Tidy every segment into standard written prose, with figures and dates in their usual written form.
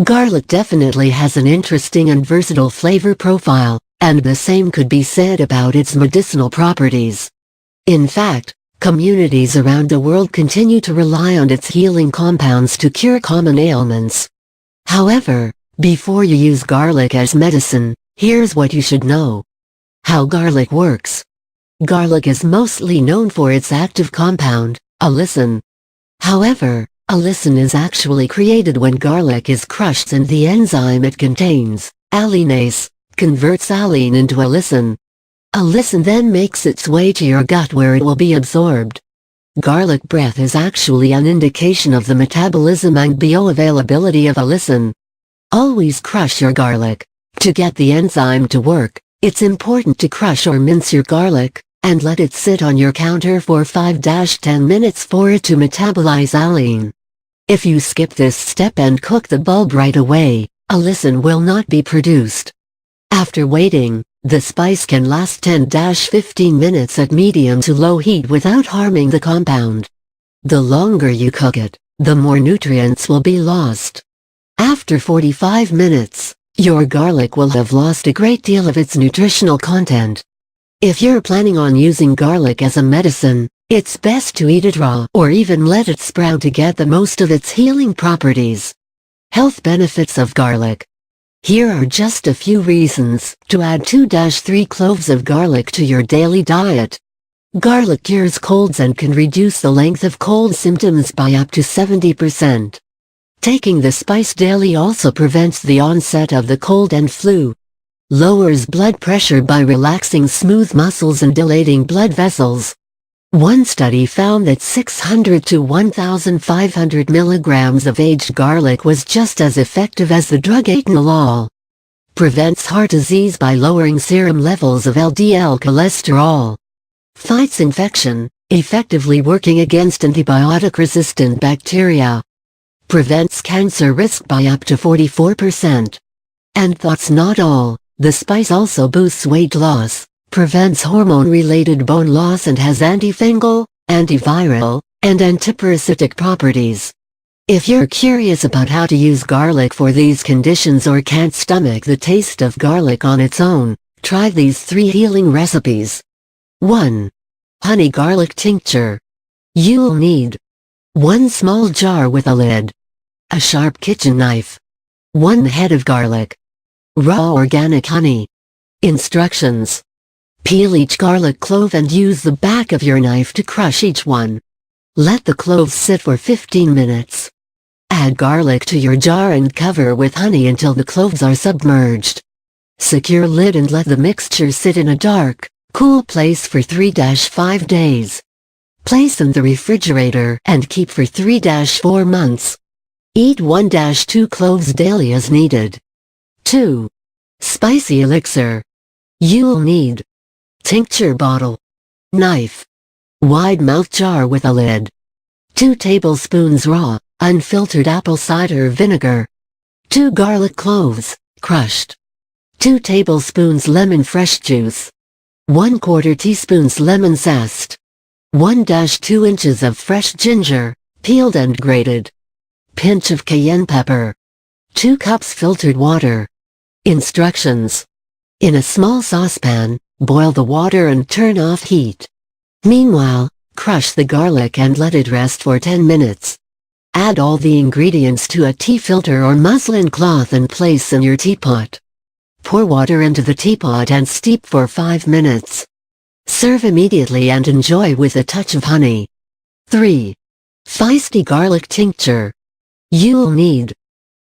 Garlic definitely has an interesting and versatile flavor profile, and the same could be said about its medicinal properties. In fact, communities around the world continue to rely on its healing compounds to cure common ailments. However, before you use garlic as medicine, here's what you should know. How garlic works. Garlic is mostly known for its active compound, allicin. However, allicin is actually created when garlic is crushed and the enzyme it contains, alliinase, converts alliin into allicin. Allicin then makes its way to your gut where it will be absorbed. Garlic breath is actually an indication of the metabolism and bioavailability of allicin. Always crush your garlic. To get the enzyme to work, it's important to crush or mince your garlic, and let it sit on your counter for 5-10 minutes for it to metabolize alliin. If you skip this step and cook the bulb right away, allicin will not be produced. After waiting, the spice can last 10-15 minutes at medium to low heat without harming the compound. The longer you cook it, the more nutrients will be lost. After 45 minutes, your garlic will have lost a great deal of its nutritional content. If you're planning on using garlic as a medicine, it's best to eat it raw or even let it sprout to get the most of its healing properties. Health benefits of garlic. Here are just a few reasons to add 2-3 cloves of garlic to your daily diet. Garlic cures colds and can reduce the length of cold symptoms by up to 70%. Taking the spice daily also prevents the onset of the cold and flu. Lowers blood pressure by relaxing smooth muscles and dilating blood vessels. One study found that 600 to 1,500 milligrams of aged garlic was just as effective as the drug atenolol. Prevents heart disease by lowering serum levels of LDL cholesterol. Fights infection, effectively working against antibiotic-resistant bacteria. Prevents cancer risk by up to 44%. And that's not all, the spice also boosts weight loss, prevents hormone-related bone loss and has antifungal, antiviral, and antiparasitic properties. If you're curious about how to use garlic for these conditions or can't stomach the taste of garlic on its own, try these 3 healing recipes. 1. Honey garlic tincture. You'll need 1 small jar with a lid, a sharp kitchen knife, 1 head of garlic, raw organic honey. Instructions. Peel each garlic clove and use the back of your knife to crush each one. Let the cloves sit for 15 minutes. Add garlic to your jar and cover with honey until the cloves are submerged. Secure lid and let the mixture sit in a dark, cool place for 3-5 days. Place in the refrigerator and keep for 3-4 months. Eat 1-2 cloves daily as needed. 2. Spicy elixir. You'll need tincture bottle, knife, wide mouth jar with a lid, 2 tablespoons raw, unfiltered apple cider vinegar, 2 garlic cloves, crushed, 2 tablespoons lemon fresh juice, 1/4 teaspoons lemon zest, 1-2 inches of fresh ginger, peeled and grated, pinch of cayenne pepper, 2 cups filtered water. Instructions. In a small saucepan, boil the water and turn off heat. Meanwhile, crush the garlic and let it rest for 10 minutes. Add all the ingredients to a tea filter or muslin cloth and place in your teapot. Pour water into the teapot and steep for 5 minutes. Serve immediately and enjoy with a touch of honey. 3. Feisty garlic tincture. You'll need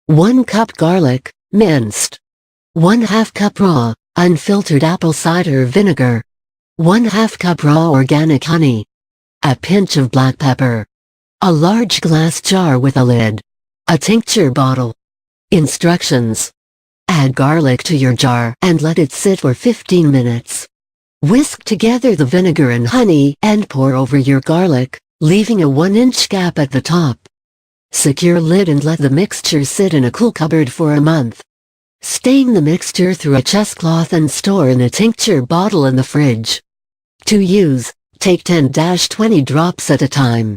1 cup garlic, minced, 1/2 cup raw, unfiltered apple cider vinegar, 1/2 cup raw organic honey, a pinch of black pepper, a large glass jar with a lid, a tincture bottle. Instructions. Add garlic to your jar and let it sit for 15 minutes. Whisk together the vinegar and honey and pour over your garlic, leaving a 1-inch gap at the top. Secure lid and let the mixture sit in a cool cupboard for a month. Stain the mixture through a cheesecloth and store in a tincture bottle in the fridge. To use, take 10-20 drops at a time.